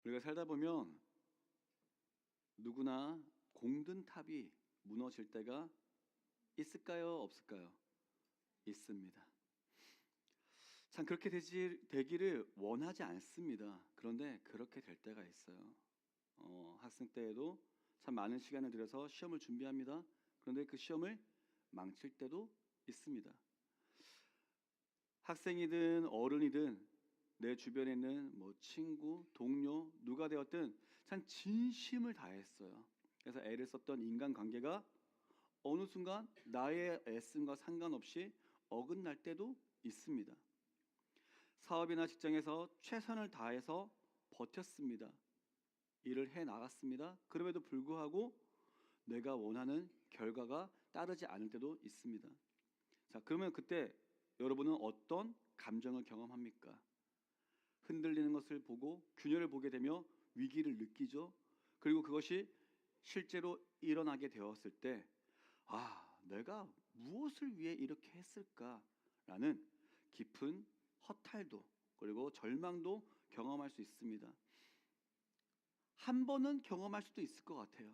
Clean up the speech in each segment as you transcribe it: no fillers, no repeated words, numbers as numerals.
우리가 살다 보면 누구나 공든 탑이 무너질 때가 있을까요? 없을까요? 있습니다. 참 그렇게 되기를 원하지 않습니다. 그런데 그렇게 될 때가 있어요. 학생 때에도 참 많은 시간을 들여서 시험을 준비합니다. 그런데 그 시험을 망칠 때도 있습니다. 학생이든 어른이든 내 주변에 있는 친구, 동료, 누가 되었든 참 진심을 다했어요. 그래서 애를 썼던 인간관계가 어느 순간 나의 애씀과 상관없이 어긋날 때도 있습니다. 사업이나 직장에서 최선을 다해서 버텼습니다. 일을 해 나갔습니다. 그럼에도 불구하고 내가 원하는 결과가 따르지 않을 때도 있습니다. 자, 그러면 그때 여러분은 어떤 감정을 경험합니까? 흔들리는 것을 보고 균열을 보게 되며 위기를 느끼죠. 그리고 그것이 실제로 일어나게 되었을 때, 내가 무엇을 위해 이렇게 했을까라는 깊은 허탈도 그리고 절망도 경험할 수 있습니다. 한 번은 경험할 수도 있을 것 같아요.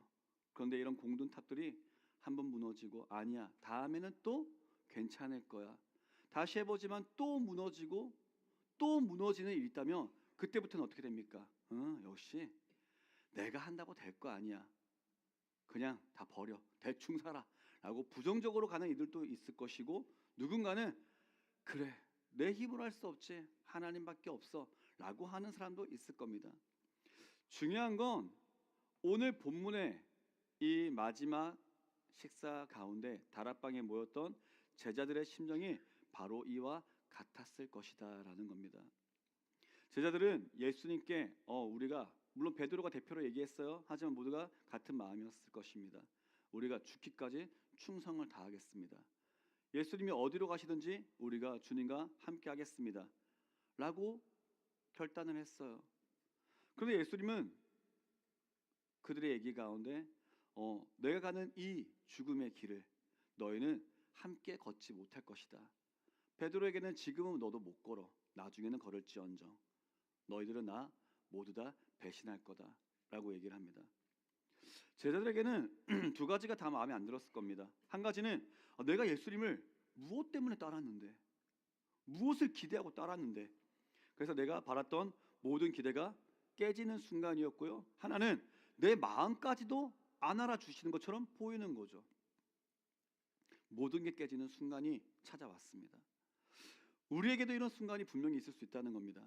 그런데 이런 공든탑들이 한 번 무너지고 아니야, 다음에는 또 괜찮을 거야, 다시 해보지만 또 무너지고 또 무너지는 일이 있다면 그때부터는 어떻게 됩니까? 역시 내가 한다고 될 거 아니야, 그냥 다 버려, 대충 살아 라고 부정적으로 가는 이들도 있을 것이고, 누군가는 그래, 내 힘으로 할 수 없지, 하나님밖에 없어 라고 하는 사람도 있을 겁니다. 중요한 건 오늘 본문의 이 마지막 식사 가운데 다락방에 모였던 제자들의 심정이 바로 이와 같았을 것이다 라는 겁니다. 제자들은 예수님께 우리가, 물론 베드로가 대표로 얘기했어요. 하지만 모두가 같은 마음이었을 것입니다. 우리가 죽기까지 충성을 다하겠습니다. 예수님이 어디로 가시든지 우리가 주님과 함께 하겠습니다 라고 결단을 했어요. 그런데 예수님은 그들의 얘기 가운데 내가 가는 이 죽음의 길을 너희는 함께 걷지 못할 것이다. 베드로에게는 지금은 너도 못 걸어, 나중에는 걸을지언정 너희들은 나 모두 다 배신할 거다 라고 얘기를 합니다. 제자들에게는 두 가지가 다 마음에 안 들었을 겁니다. 한 가지는 내가 예수님을 무엇 때문에 따랐는데, 무엇을 기대하고 따랐는데, 그래서 내가 바랐던 모든 기대가 깨지는 순간이었고요. 하나는 내 마음까지도 안 알아주시는 것처럼 보이는 거죠. 모든 게 깨지는 순간이 찾아왔습니다. 우리에게도 이런 순간이 분명히 있을 수 있다는 겁니다.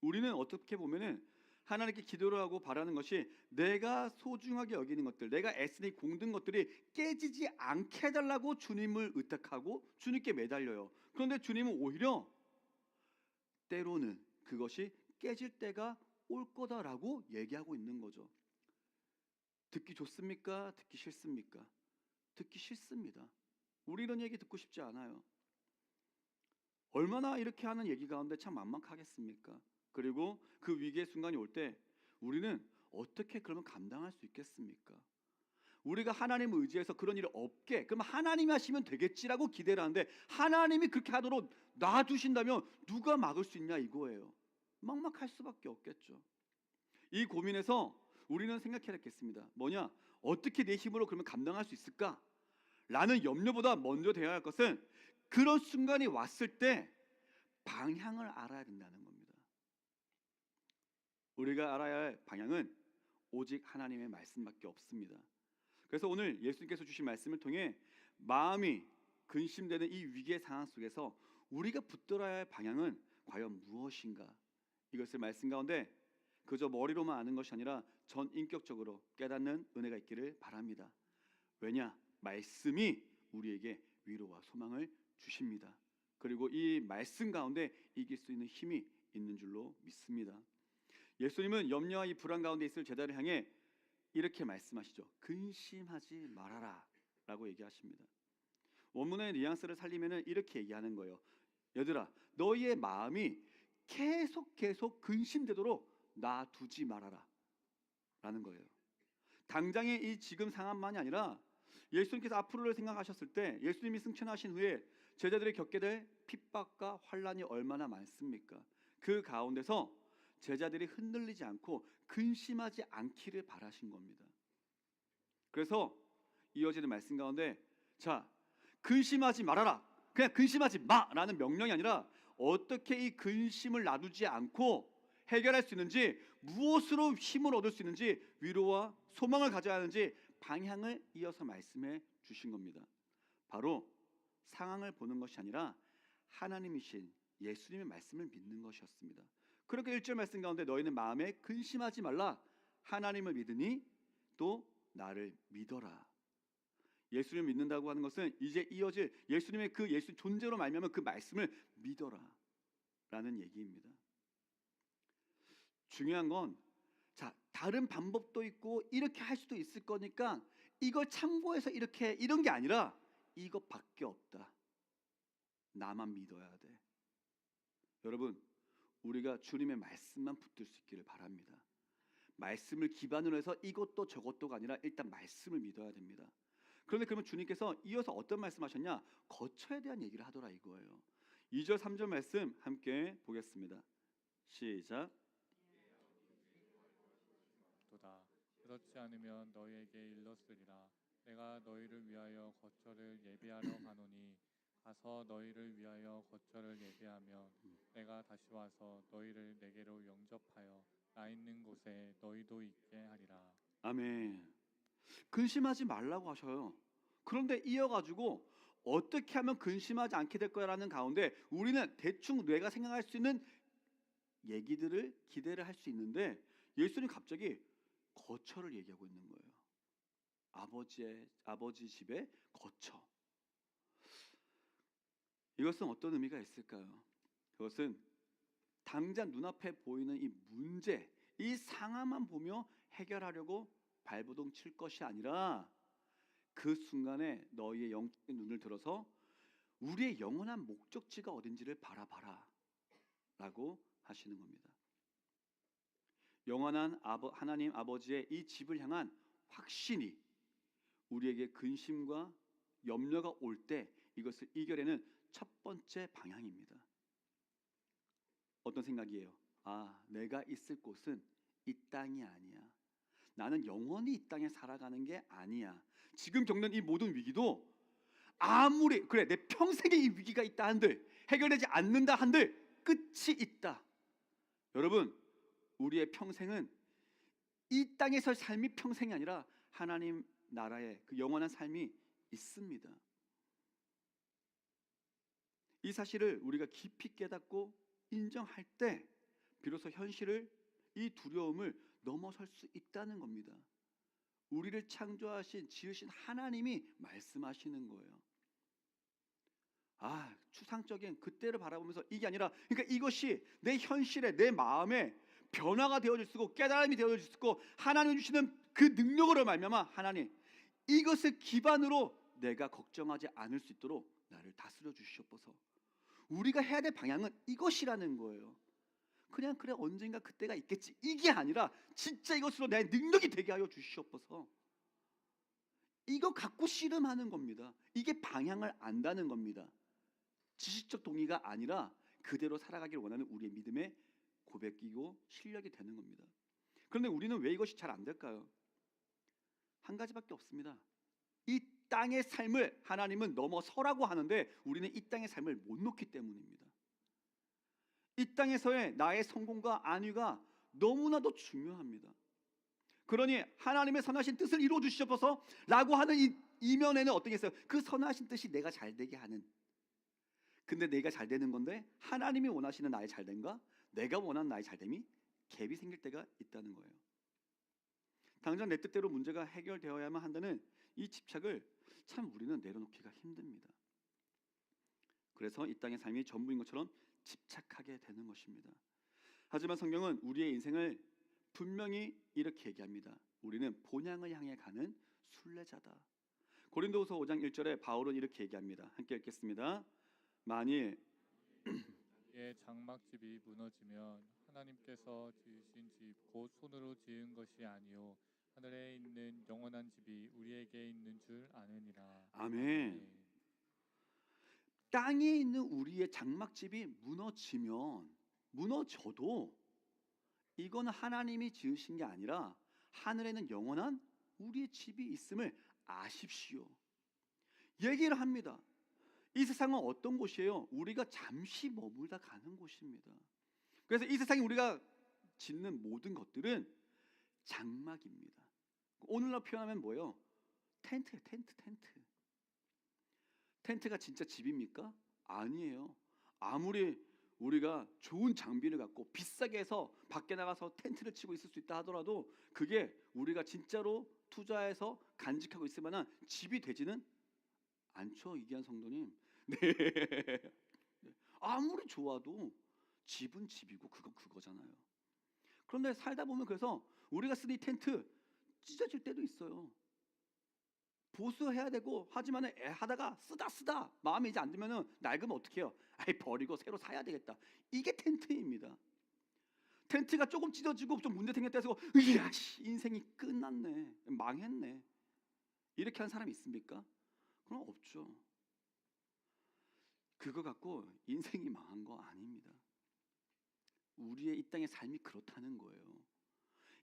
우리는 어떻게 보면은 하나님께 기도를 하고 바라는 것이 내가 소중하게 여기는 것들, 내가 애쓰니 공든 것들이 깨지지 않게 해달라고 주님을 의탁하고 주님께 매달려요. 그런데 주님은 오히려 때로는 그것이 깨질 때가 올 거다라고 얘기하고 있는 거죠. 듣기 좋습니까? 듣기 싫습니까? 듣기 싫습니다. 우리 이런 얘기 듣고 싶지 않아요. 얼마나 이렇게 하는 얘기 가운데 참 만만하겠습니까? 그리고 그 위기의 순간이 올 때 우리는 어떻게 그러면 감당할 수 있겠습니까? 우리가 하나님을 의지해서 그런 일이 없게, 그럼 하나님이 하시면 되겠지라고 기대를 하는데 하나님이 그렇게 하도록 놔두신다면 누가 막을 수 있냐 이거예요. 막막할 수밖에 없겠죠. 이 고민에서 우리는 생각해야겠습니다. 뭐냐? 어떻게 내 힘으로 그러면 감당할 수 있을까? 라는 염려보다 먼저 되어야 할 것은 그런 순간이 왔을 때 방향을 알아야 된다는 겁니다. 우리가 알아야 할 방향은 오직 하나님의 말씀밖에 없습니다. 그래서 오늘 예수님께서 주신 말씀을 통해 마음이 근심되는 이 위기의 상황 속에서 우리가 붙들어야 할 방향은 과연 무엇인가? 이것을 말씀 가운데 그저 머리로만 아는 것이 아니라 전인격적으로 깨닫는 은혜가 있기를 바랍니다. 왜냐? 말씀이 우리에게 위로와 소망을 주십니다. 그리고 이 말씀 가운데 이길 수 있는 힘이 있는 줄로 믿습니다. 예수님은 염려와 이 불안 가운데 있을 제자를 향해 이렇게 말씀하시죠. 근심하지 말아라 라고 얘기하십니다. 원문의 뉘앙스를 살리면 이렇게 얘기하는 거예요. 얘들아, 너희의 마음이 계속 근심되도록 놔두지 말아라 라는 거예요. 당장의 이 지금 상황만이 아니라 예수님께서 앞으로를 생각하셨을 때, 예수님이 승천하신 후에 제자들이 겪게 될 핍박과 환난이 얼마나 많습니까? 그 가운데서 제자들이 흔들리지 않고 근심하지 않기를 바라신 겁니다. 그래서 이어지는 말씀 가운데 자, 근심하지 말아라. 그냥 근심하지 마라는 명령이 아니라 어떻게 이 근심을 놔두지 않고 해결할 수 있는지, 무엇으로 힘을 얻을 수 있는지, 위로와 소망을 가져야 하는지 방향을 이어서 말씀해 주신 겁니다. 바로 상황을 보는 것이 아니라 하나님이신 예수님의 말씀을 믿는 것이었습니다. 그렇게 1절 말씀 가운데 너희는 마음에 근심하지 말라. 하나님을 믿으니 또 나를 믿어라. 예수님을 믿는다고 하는 것은 이제 이어질 예수님의 그 예수 존재로 말미암아 그 말씀을 믿어라 라는 얘기입니다. 중요한 건 자, 다른 방법도 있고 이렇게 할 수도 있을 거니까 이걸 참고해서 이렇게 이런 게 아니라 이것밖에 없다. 나만 믿어야 돼. 여러분, 우리가 주님의 말씀만 붙들 수 있기를 바랍니다. 말씀을 기반으로 해서 이것도 저것도가 아니라 일단 말씀을 믿어야 됩니다. 그런데 그러면 주님께서 이어서 어떤 말씀하셨냐? 거처에 대한 얘기를 하더라 이거예요. 2절 3절 말씀 함께 보겠습니다. 시작. 도다. 그렇지 않으면 너희에게 일렀으리라. 내가 너희를 위하여 거처를 예비하러 가노니 가서 너희를 위하여 거처를 예비하면 내가 다시 와서 너희를 내게로 영접하여 나 있는 곳에 너희도 있게 하리라. 아멘. 근심하지 말라고 하셔요. 그런데 이어가지고 어떻게 하면 근심하지 않게 될 거라는 가운데 우리는 대충 뇌가 생각할 수 있는 얘기들을 기대를 할 수 있는데 예수님 갑자기 거처를 얘기하고 있는 거예요. 아버지 집에 거처. 이것은 어떤 의미가 있을까요? 그것은 당장 눈앞에 보이는 이 문제, 이 상황만 보며 해결하려고 발버둥 칠 것이 아니라 그 순간에 너희의 영적인 눈을 들어서 우리의 영원한 목적지가 어딘지를 바라봐라 라고 하시는 겁니다. 영원한 하나님 아버지의 이 집을 향한 확신이 우리에게 근심과 염려가 올 때 이것을 이겨내는 첫 번째 방향입니다. 어떤 생각이에요? 아, 내가 있을 곳은 이 땅이 아니야. 나는 영원히 이 땅에 살아가는 게 아니야. 지금 겪는 이 모든 위기도 아무리 그래 내 평생에 이 위기가 있다 한들 해결되지 않는다 한들 끝이 있다. 여러분, 우리의 평생은 이 땅에서 삶이 평생이 아니라 하나님 나라의 그 영원한 삶이 있습니다. 이 사실을 우리가 깊이 깨닫고 인정할 때 비로소 현실을, 이 두려움을 넘어설 수 있다는 겁니다. 우리를 창조하신 지으신 하나님이 말씀하시는 거예요. 아, 추상적인 그때를 바라보면서 이게 아니라, 그러니까 이것이 내 현실에, 내 마음에 변화가 되어질 수 있고 깨달음이 되어질 수 있고 하나님 주시는 그 능력으로 말미암아 하나님 이것을 기반으로 내가 걱정하지 않을 수 있도록 나를 다스려 주시옵소서. 우리가 해야 될 방향은 이것이라는 거예요. 그냥 그래 언젠가 그때가 있겠지 이게 아니라 진짜 이것으로 내 능력이 되게 하여 주시옵소서. 이거 갖고 씨름하는 겁니다. 이게 방향을 안다는 겁니다. 지식적 동의가 아니라 그대로 살아가기를 원하는 우리의 믿음의 고백이고 실력이 되는 겁니다. 그런데 우리는 왜 이것이 잘 안 될까요? 한 가지밖에 없습니다. 이 땅의 삶을 하나님은 넘어서라고 하는데 우리는 이 땅의 삶을 못 놓기 때문입니다. 이 땅에서의 나의 성공과 안위가 너무나도 중요합니다. 그러니 하나님의 선하신 뜻을 이루어 주시옵소서 라고 하는 이 이면에는 어떤 게 있어요? 그 선하신 뜻이 내가 잘 되게 하는. 근데 내가 잘 되는 건데 하나님이 원하시는 나의 잘됨과 내가 원하는 나의 잘됨이 갭이 생길 때가 있다는 거예요. 당장 내 뜻대로 문제가 해결되어야만 한다는 이 집착을 참 우리는 내려놓기가 힘듭니다. 그래서 이 땅의 삶이 전부인 것처럼 집착하게 되는 것입니다. 하지만 성경은 우리의 인생을 분명히 이렇게 얘기합니다. 우리는 본향을 향해 가는 순례자다. 고린도후서 5장 1절에 바울은 이렇게 얘기합니다. 함께 읽겠습니다. 만일 의 장막집이 무너지면 하나님께서 지으신 집 곧 손으로 지은 것이 아니요 하늘에 있는 영원한 집이 우리에게 있는 줄 아느니라. 아멘. 땅에 있는 우리의 장막집이 무너져도 이거는 하나님이 지으신 게 아니라 하늘에는 영원한 우리의 집이 있음을 아십시오. 얘기를 합니다. 이 세상은 어떤 곳이에요? 우리가 잠시 머물다 가는 곳입니다. 그래서 이 세상에 우리가 짓는 모든 것들은 장막입니다. 오늘날 표현하면 뭐예요? 텐트예요. 텐트. 텐트가 진짜 집입니까? 아니에요. 아무리 우리가 좋은 장비를 갖고 비싸게 해서 밖에 나가서 텐트를 치고 있을 수 있다 하더라도 그게 우리가 진짜로 투자해서 간직하고 있을 만한 집이 되지는 않죠, 이기한 성도님. 네. 아무리 좋아도 집은 집이고 그건 그거잖아요. 그런데 살다 보면 그래서 우리가 쓰는 이 텐트 찢어질 때도 있어요. 보수해야 되고 하지만 하다가 쓰다 마음에 이제 안 들면은 낡으면 어떻게 해요? 아이 버리고 새로 사야 되겠다. 이게 텐트입니다. 텐트가 조금 찢어지고 좀 문제 생겼다 해서 이야 인생이 끝났네, 망했네, 이렇게 하는 사람이 있습니까? 그럼 없죠. 그거 갖고 인생이 망한 거 아닙니다. 우리의 이 땅의 삶이 그렇다는 거예요.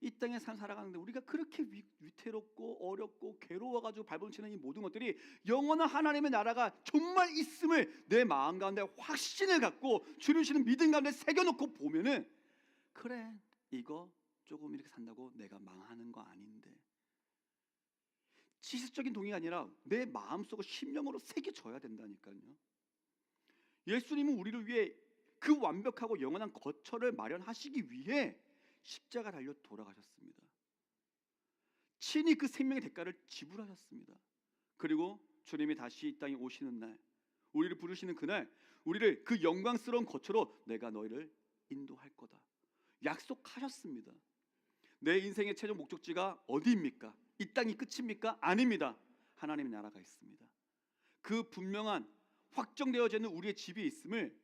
이 땅에 살아가는데 우리가 그렇게 위태롭고 어렵고 괴로워가지고 발버둥치는 이 모든 것들이 영원한 하나님의 나라가 정말 있음을 내 마음 가운데 확신을 갖고 주님시는 믿음 가운데 새겨놓고 보면은 그래 이거 조금 이렇게 산다고 내가 망하는 거 아닌데, 지식적인 동의가 아니라 내 마음속으로 심령으로 새겨져야 된다니까요. 예수님은 우리를 위해 그 완벽하고 영원한 거처를 마련하시기 위해 십자가 달려 돌아가셨습니다. 친히 그 생명의 대가를 지불하셨습니다. 그리고 주님이 다시 이 땅에 오시는 날, 우리를 부르시는 그날, 우리를 그 영광스러운 거처로 내가 너희를 인도할 거다 약속하셨습니다. 내 인생의 최종 목적지가 어디입니까? 이 땅이 끝입니까? 아닙니다. 하나님의 나라가 있습니다. 그 분명한 확정되어지는 우리의 집이 있음을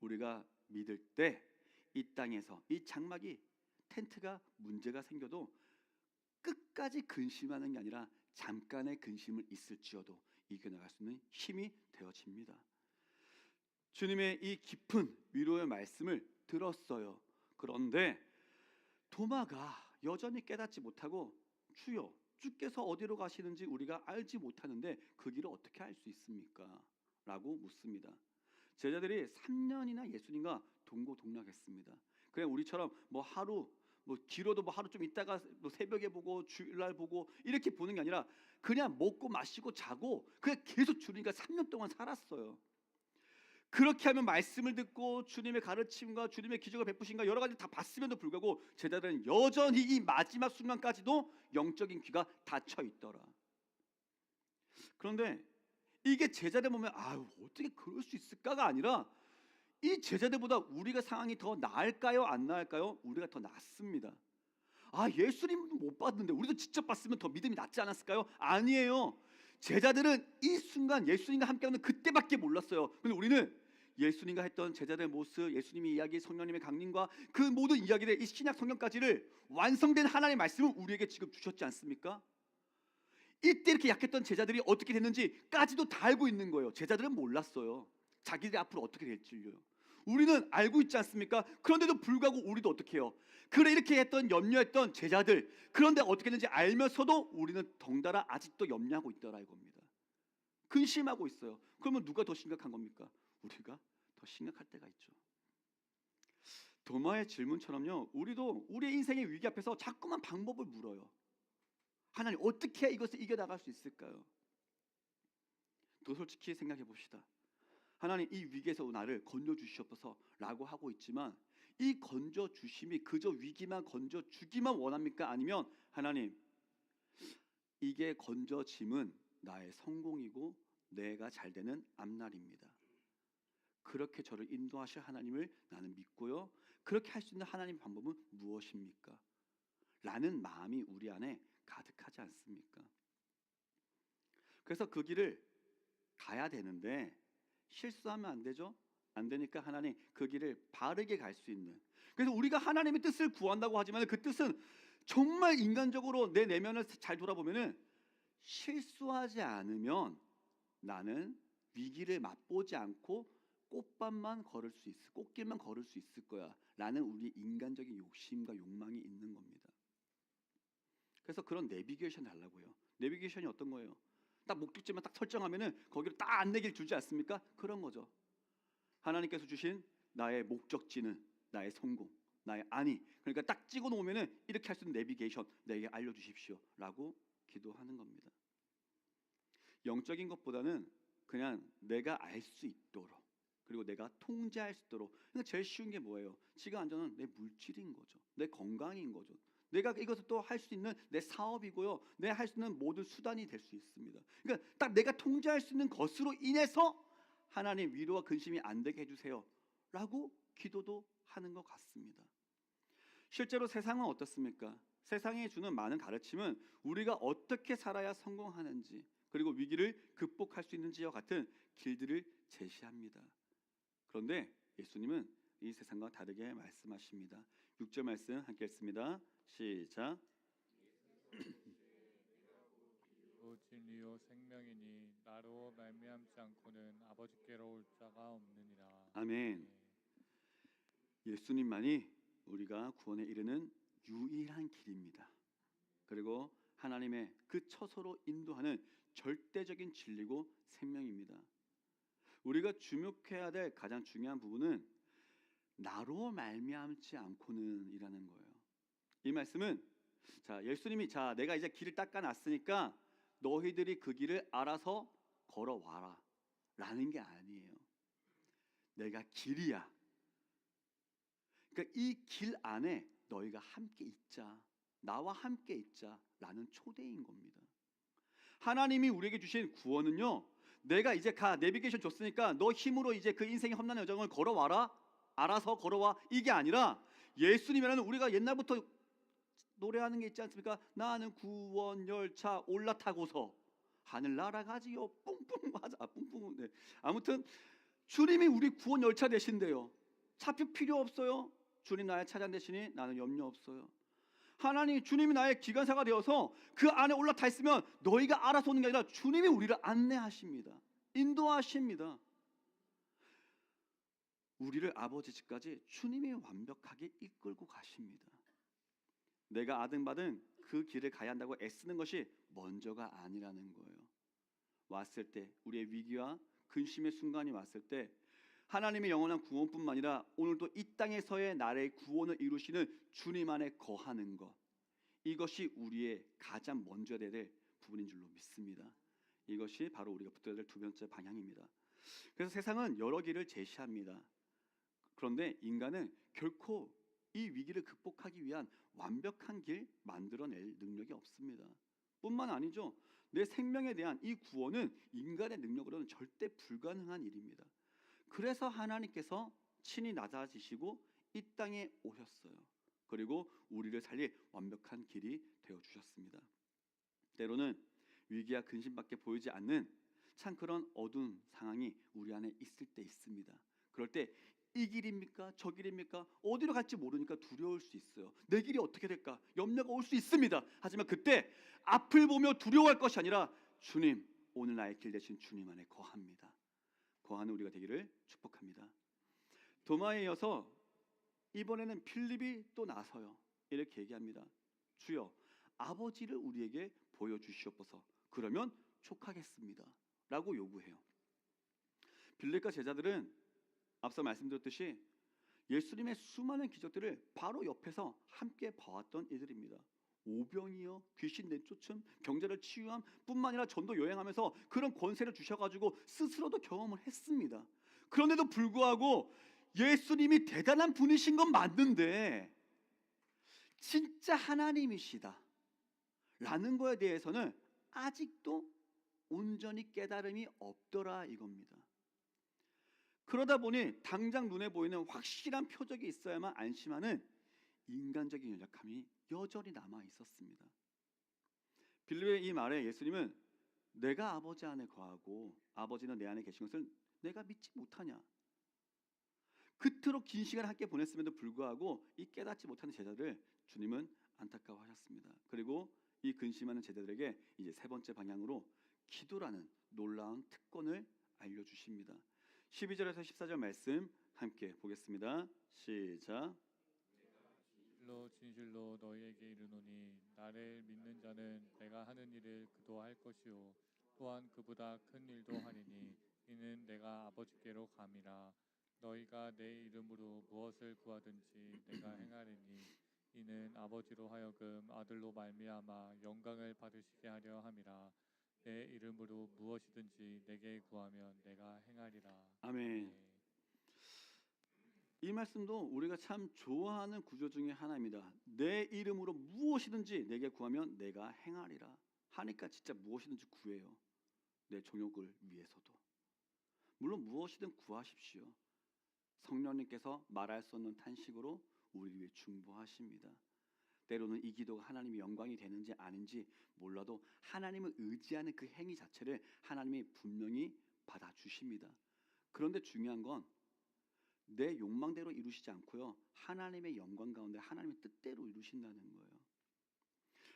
우리가 믿을 때 이 땅에서 이 장막이 텐트가 문제가 생겨도 끝까지 근심하는 게 아니라 잠깐의 근심을 있을지어도 이겨나갈 수 있는 힘이 되어집니다. 주님의 이 깊은 위로의 말씀을 들었어요. 그런데 도마가 여전히 깨닫지 못하고 주여 주께서 어디로 가시는지 우리가 알지 못하는데 그 길을 어떻게 알 수 있습니까? 라고 묻습니다. 제자들이 3년이나 예수님과 동고동락했습니다. 그냥 우리처럼 뭐 하루 길어도 하루 좀 있다가 새벽에 보고 주일날 보고 이렇게 보는 게 아니라 그냥 먹고 마시고 자고 그냥 계속 주님과 3년 동안 살았어요. 그렇게 하면 말씀을 듣고 주님의 가르침과 주님의 기적을 베푸신가 여러 가지 다 봤음에도 불구하고 제자들은 여전히 이 마지막 순간까지도 영적인 귀가 닫혀 있더라. 그런데 이게 제자들 보면 어떻게 그럴 수 있을까가 아니라 이 제자들보다 우리가 상황이 더 나을까요? 안 나을까요? 우리가 더 낫습니다. 예수님도 못 봤는데 우리도 직접 봤으면 더 믿음이 낫지 않았을까요? 아니에요. 제자들은 이 순간 예수님과 함께하는 그때밖에 몰랐어요. 근데 우리는 예수님과 했던 제자들의 모습, 예수님의 이야기, 성령님의 강림과 그 모든 이야기들, 이 신약 성경까지를 완성된 하나님의 말씀을 우리에게 지금 주셨지 않습니까? 이때 이렇게 약했던 제자들이 어떻게 됐는지까지도 다 알고 있는 거예요. 제자들은 몰랐어요. 자기들이 앞으로 어떻게 될지요. 우리는 알고 있지 않습니까? 그런데도 불구하고 우리도 어떻게 해요? 그래 이렇게 했던 염려했던 제자들, 그런데 어떻게 했는지 알면서도 우리는 덩달아 아직도 염려하고 있더라 이겁니다. 근심하고 있어요. 그러면 누가 더 심각한 겁니까? 우리가 더 심각할 때가 있죠. 도마의 질문처럼요, 우리도 우리의 인생의 위기 앞에서 자꾸만 방법을 물어요. 하나님 어떻게 이것을 이겨나갈 수 있을까요? 또 솔직히 생각해 봅시다. 하나님 이 위기에서 나를 건져주시옵소서라고 하고 있지만 이 건져주심이 그저 위기만 건져주기만 원합니까? 아니면 하나님 이게 건져짐은 나의 성공이고 내가 잘 되는 앞날입니다. 그렇게 저를 인도하실 하나님을 나는 믿고요. 그렇게 할 수 있는 하나님 방법은 무엇입니까? 라는 마음이 우리 안에 가득하지 않습니까? 그래서 그 길을 가야 되는데 실수하면 안 되죠? 안 되니까 하나님 그 길을 바르게 갈 수 있는, 그래서 우리가 하나님의 뜻을 구한다고 하지만 그 뜻은 정말 인간적으로 내 내면을 잘 돌아보면은 실수하지 않으면 나는 위기를 맛보지 않고 꽃밭만 걸을 수 있을, 꽃길만 걸을 수 있을 거야라는 우리 인간적인 욕심과 욕망이 있는 겁니다. 그래서 그런 내비게이션을 하려고요. 내비게이션이 어떤 거예요? 딱 목적지만 딱 설정하면은 거기로 딱 안내길 주지 않습니까? 그런 거죠. 하나님께서 주신 나의 목적지는 나의 성공, 나의 안위. 그러니까 딱 찍어 놓으면은 이렇게 할 수 있는 내비게이션 내게 알려주십시오라고 기도하는 겁니다. 영적인 것보다는 그냥 내가 알 수 있도록, 그리고 내가 통제할 수 있도록. 그러니까 제일 쉬운 게 뭐예요? 지금 안전은 내 물질인 거죠. 내 건강인 거죠. 내가 이것을 또 할 수 있는 내 사업이고요. 내가 할 수 있는 모든 수단이 될 수 있습니다. 그러니까 딱 내가 통제할 수 있는 것으로 인해서 하나님 위로와 근심이 안 되게 해주세요라고 기도도 하는 것 같습니다. 실제로 세상은 어떻습니까? 세상이 주는 많은 가르침은 우리가 어떻게 살아야 성공하는지, 그리고 위기를 극복할 수 있는지와 같은 길들을 제시합니다. 그런데 예수님은 이 세상과 다르게 말씀하십니다. 6절 말씀 함께 읽습니다. 시작. 진리요 생명이니 나로 말미암지 않고는 아버지께로 올 자가 없느니라. 아멘. 예수님만이 우리가 구원에 이르는 유일한 길입니다. 그리고 하나님의 그 처소로 인도하는 절대적인 진리고 생명입니다. 우리가 주목해야 될 가장 중요한 부분은 나로 말미암지 않고는 이라는 거예요. 이 말씀은 자, 예수님이 자, 내가 이제 길을 닦아 놨으니까 너희들이 그 길을 알아서 걸어와라 라는 게 아니에요. 내가 길이야. 그러니까 이 길 안에 너희가 함께 있자, 나와 함께 있자라는 초대인 겁니다. 하나님이 우리에게 주신 구원은요, 내가 이제 내비게이션 줬으니까 너 힘으로 이제 그 인생의 험난한 여정을 걸어와라, 알아서 걸어와, 이게 아니라 예수님이라는 우리가 옛날부터 노래하는 게 있지 않습니까? 나는 구원 열차 올라타고서 하늘 날아가지요 뿡뿡. 맞아, 뿡뿡. 네. 아무튼 주님이 우리 구원 열차 되신대요. 차표 필요 없어요. 주님 나의 차량 되시니 나는 염려 없어요. 하나님, 주님이 나의 기관사가 되어서 그 안에 올라타 있으면 너희가 알아서 오는 게 아니라 주님이 우리를 안내하십니다. 인도하십니다. 우리를 아버지 집까지 주님이 완벽하게 이끌고 가십니다. 내가 아등바등 그 길을 가야 한다고 애쓰는 것이 먼저가 아니라는 거예요. 왔을 때, 우리의 위기와 근심의 순간이 왔을 때 하나님의 영원한 구원뿐만 아니라 오늘도 이 땅에서의 나의 구원을 이루시는 주님 안에 거하는 것, 이것이 우리의 가장 먼저 될 부분인 줄로 믿습니다. 이것이 바로 우리가 붙들어야 될 두 번째 방향입니다. 그래서 세상은 여러 길을 제시합니다. 그런데 인간은 결코 이 위기를 극복하기 위한 완벽한 길 만들어낼 능력이 없습니다. 뿐만 아니죠, 내 생명에 대한 이 구원은 인간의 능력으로는 절대 불가능한 일입니다. 그래서 하나님께서 친히 낮아지시고 이 땅에 오셨어요. 그리고 우리를 살릴 완벽한 길이 되어주셨습니다. 때로는 위기와 근심밖에 보이지 않는 참 그런 어두운 상황이 우리 안에 있을 때 있습니다. 그럴 때 이 길입니까? 저 길입니까? 어디로 갈지 모르니까 두려울 수 있어요. 내 길이 어떻게 될까? 염려가 올 수 있습니다. 하지만 그때 앞을 보며 두려워할 것이 아니라 주님, 오늘 나의 길 대신 주님 안에 거합니다. 거하는 우리가 되기를 축복합니다. 도마에 이어서 이번에는 필립이 또 나서요. 이렇게 얘기합니다. 주여, 아버지를 우리에게 보여주시옵소서. 그러면 족하겠습니다 라고 요구해요. 빌립과 제자들은 앞서 말씀드렸듯이 예수님의 수많은 기적들을 바로 옆에서 함께 봐왔던 이들입니다. 오병이요, 귀신 내쫓음, 병자를 치유함 뿐만 아니라 전도 여행하면서 그런 권세를 주셔가지고 스스로도 경험을 했습니다. 그런데도 불구하고 예수님이 대단한 분이신 건 맞는데 진짜 하나님이시다 라는 거에 대해서는 아직도 온전히 깨달음이 없더라 이겁니다. 그러다 보니 당장 눈에 보이는 확실한 표적이 있어야만 안심하는 인간적인 연약함이 여전히 남아 있었습니다. 빌립의 이 말에 예수님은 내가 아버지 안에 거하고 아버지는 내 안에 계신 것을 내가 믿지 못하냐? 그토록 긴 시간을 함께 보냈음에도 불구하고 이 깨닫지 못하는 제자들 주님은 안타까워하셨습니다. 그리고 이 근심하는 제자들에게 이제 세 번째 방향으로 기도라는 놀라운 특권을 알려주십니다. 12절에서 14절 말씀 함께 보겠습니다. 시작. 진실로 진실로 너희에게 이르노니 나를 믿는 자는 내가 하는 일을 그도 할 것이요 또한 그보다 큰 일도 하리니 이는 내가 아버지께로 감이라. 너희가 내 이름으로 무엇을 구하든지 내가 행하리니 이는 아버지로 하여금 아들로 말미암아 영광을 받으시게 하려 함이라. 내 이름으로 무엇이든지 내게 구하면 내가 행하리라. 아멘. 이 말씀도 우리가 참 좋아하는 구조 중에 하나입니다. 내 이름으로 무엇이든지 내게 구하면 내가 행하리라 하니까 진짜 무엇이든지 구해요. 내 정욕을 위해서도. 물론 무엇이든 구하십시오. 성령님께서 말할 수 없는 탄식으로 우리 위해 중보하십니다. 때로는 이 기도가 하나님의 영광이 되는지 아닌지 몰라도 하나님을 의지하는 그 행위 자체를 하나님이 분명히 받아주십니다. 그런데 중요한 건 내 욕망대로 이루시지 않고요, 하나님의 영광 가운데 하나님의 뜻대로 이루신다는 거예요.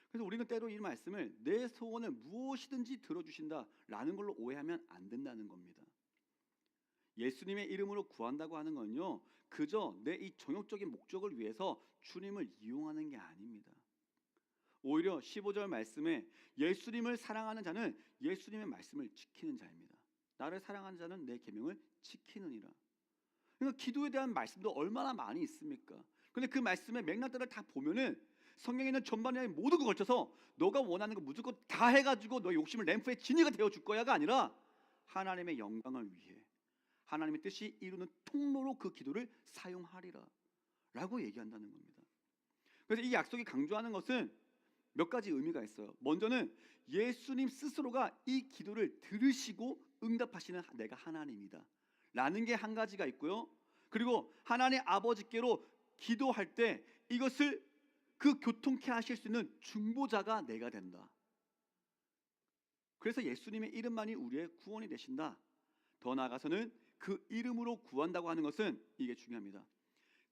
그래서 우리는 때로 이 말씀을 내 소원을 무엇이든지 들어주신다라는 걸로 오해하면 안 된다는 겁니다. 예수님의 이름으로 구한다고 하는 건요, 그저 내 이 정욕적인 목적을 위해서 주님을 이용하는 게 아닙니다. 오히려 15절 말씀에 예수님을 사랑하는 자는 예수님의 말씀을 지키는 자입니다. 나를 사랑하는 자는 내 계명을 지키느니라. 그러니까 기도에 대한 말씀도 얼마나 많이 있습니까? 근데 그 말씀의 맥락들을 다 보면은 성경에 있는 전반에 모든 걸 걸쳐서 너가 원하는 거 무조건 다 해가지고 너 욕심을 램프에 진이가 되어줄 거야가 아니라 하나님의 영광을 위해 하나님의 뜻이 이루는 통로로 그 기도를 사용하리라 라고 얘기한다는 겁니다. 그래서 이 약속이 강조하는 것은 몇 가지 의미가 있어요. 먼저는 예수님 스스로가 이 기도를 들으시고 응답하시는 내가 하나님이다 라는 게 한 가지가 있고요. 그리고 하나님 아버지께로 기도할 때 이것을 그 교통케 하실 수 있는 중보자가 내가 된다. 그래서 예수님의 이름만이 우리의 구원이 되신다. 더 나아가서는 그 이름으로 구한다고 하는 것은 이게 중요합니다.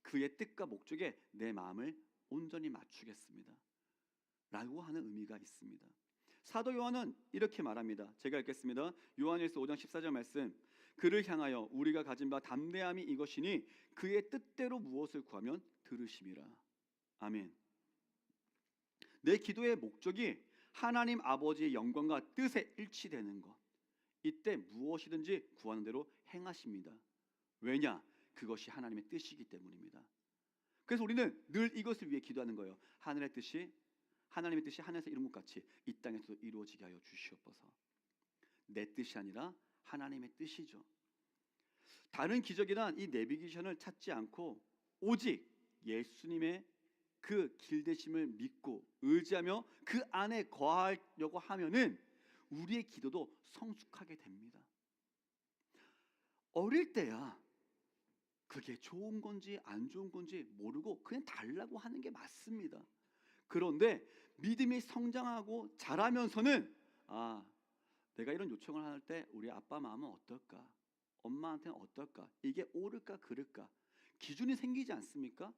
그의 뜻과 목적에 내 마음을 온전히 맞추겠습니다 라고 하는 의미가 있습니다. 사도 요한은 이렇게 말합니다. 제가 읽겠습니다. 요한일서 5장 14절 말씀. 그를 향하여 우리가 가진 바 담대함이 이것이니 그의 뜻대로 무엇을 구하면 들으심이라. 아멘. 내 기도의 목적이 하나님 아버지의 영광과 뜻에 일치되는 것, 이때 무엇이든지 구하는 대로 행하십니다. 왜냐? 그것이 하나님의 뜻이기 때문입니다. 그래서 우리는 늘 이것을 위해 기도하는 거예요. 하나님의 뜻이 하늘에서 이룬 것 같이 이 땅에서도 이루어지게 하여 주시옵소서. 내 뜻이 아니라 하나님의 뜻이죠. 다른 기적이나 이 내비게이션을 찾지 않고 오직 예수님의 그 길되심을 믿고 의지하며 그 안에 거하려고 하면은 우리의 기도도 성숙하게 됩니다. 어릴 때야 그게 좋은 건지 안 좋은 건지 모르고 그냥 달라고 하는 게 맞습니다. 그런데 믿음이 성장하고 자라면서는 내가 이런 요청을 할 때 우리 아빠 마음은 어떨까? 엄마한테는 어떨까? 이게 옳을까 그를까? 기준이 생기지 않습니까?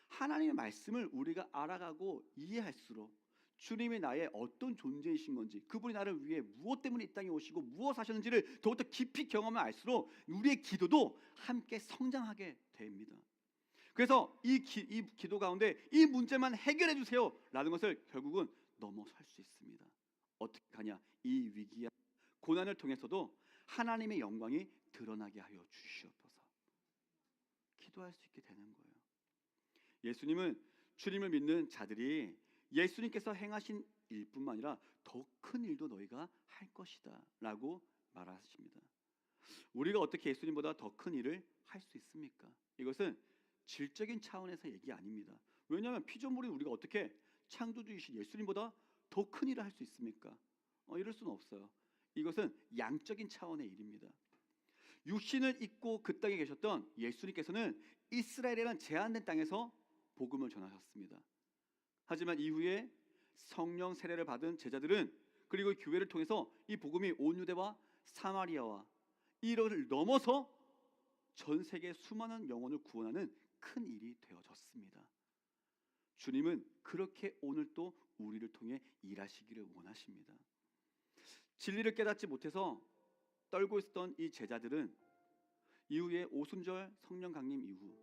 하나님의 말씀을 우리가 알아가고 이해할수록 주님이 나의 어떤 존재이신 건지, 그분이 나를 위해 무엇 때문에 이 땅에 오시고 무엇 하셨는지를 더욱더 깊이 경험하면 알수록 우리의 기도도 함께 성장하게 됩니다. 그래서 이 기도 가운데 이 문제만 해결해 주세요 라는 것을 결국은 넘어설 수 있습니다. 어떻게 하냐? 이 위기와 고난을 통해서도 하나님의 영광이 드러나게 하여 주시옵소서. 기도할 수 있게 되는 거예요. 예수님은 주님을 믿는 자들이 예수님께서 행하신 일뿐만 아니라 더 큰 일도 너희가 할 것이다 라고 말하십니다. 우리가 어떻게 예수님보다 더 큰 일을 할 수 있습니까? 이것은 질적인 차원에서 얘기 아닙니다. 왜냐하면 피조물인 우리가 어떻게 창조주이신 예수님보다 더 큰 일을 할 수 있습니까? 이럴 수는 없어요. 이것은 양적인 차원의 일입니다. 육신을 입고 그 땅에 계셨던 예수님께서는 이스라엘이라는 제한된 땅에서 복음을 전하셨습니다. 하지만 이후에 성령 세례를 받은 제자들은 그리고 교회를 통해서 이 복음이 온 유대와 사마리아와 이를 넘어서 전 세계 수많은 영혼을 구원하는 큰 일이 되어졌습니다. 주님은 그렇게 오늘 또 우리를 통해 일하시기를 원하십니다. 진리를 깨닫지 못해서 떨고 있었던 이 제자들은 이후에 오순절 성령 강림 이후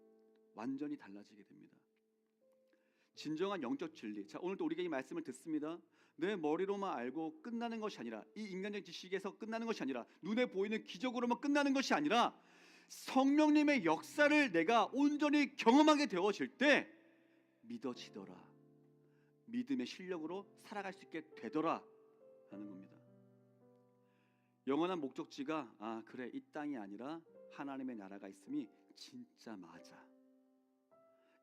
완전히 달라지게 됩니다. 진정한 영적 진리. 자, 오늘도 우리가 이 말씀을 듣습니다. 내 머리로만 알고 끝나는 것이 아니라, 이 인간적 지식에서 끝나는 것이 아니라, 눈에 보이는 기적으로만 끝나는 것이 아니라, 성령님의 역사를 내가 온전히 경험하게 되어질 때 믿어지더라, 믿음의 실력으로 살아갈 수 있게 되더라 라는 겁니다. 영원한 목적지가 그래, 이 땅이 아니라 하나님의 나라가 있음이 진짜 맞아,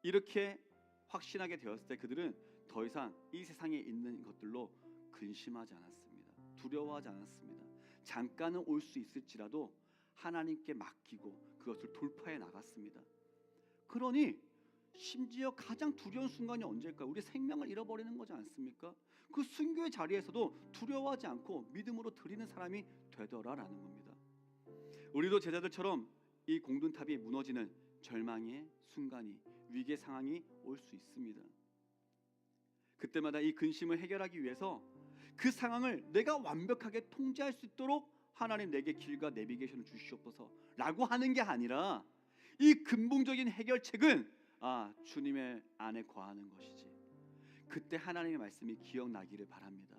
이렇게 확신하게 되었을 때 그들은 더 이상 이 세상에 있는 것들로 근심하지 않았습니다. 두려워하지 않았습니다. 잠깐은 올 수 있을지라도 하나님께 맡기고 그것을 돌파해 나갔습니다. 그러니 심지어 가장 두려운 순간이 언제일까요? 우리 생명을 잃어버리는 거지 않습니까? 그 순교의 자리에서도 두려워하지 않고 믿음으로 드리는 사람이 되더라라는 겁니다. 우리도 제자들처럼 이 공든탑이 무너지는 절망의 순간이, 위기의 상황이 올 수 있습니다. 그때마다 이 근심을 해결하기 위해서 그 상황을 내가 완벽하게 통제할 수 있도록 하나님 내게 길과 내비게이션을 주시옵소서 라고 하는 게 아니라, 이 근본적인 해결책은 주님의 안에 거하는 것이지. 그때 하나님의 말씀이 기억나기를 바랍니다.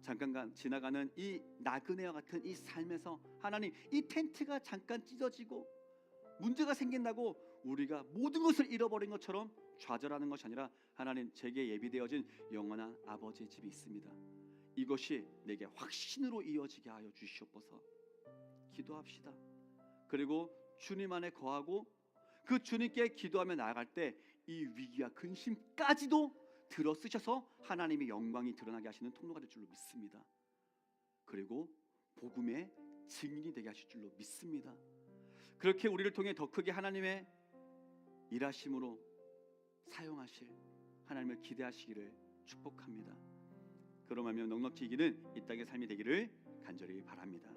잠깐 지나가는 이 나그네와 같은 이 삶에서 하나님, 이 텐트가 잠깐 찢어지고 문제가 생긴다고 우리가 모든 것을 잃어버린 것처럼 좌절하는 것이 아니라, 하나님, 제게 예비되어진 영원한 아버지의 집이 있습니다. 이것이 내게 확신으로 이어지게 하여 주시옵소서. 기도합시다. 그리고 주님 안에 거하고 그 주님께 기도하며 나아갈 때 이 위기와 근심까지도 들어쓰셔서 하나님의 영광이 드러나게 하시는 통로가 될 줄로 믿습니다. 그리고 복음의 증인이 되게 하실 줄로 믿습니다. 그렇게 우리를 통해 더 크게 하나님의 일하심으로 사용하실 하나님을 기대하시기를 축복합니다. 그러면 넉넉히 이기는 이 땅의 삶이 되기를 간절히 바랍니다.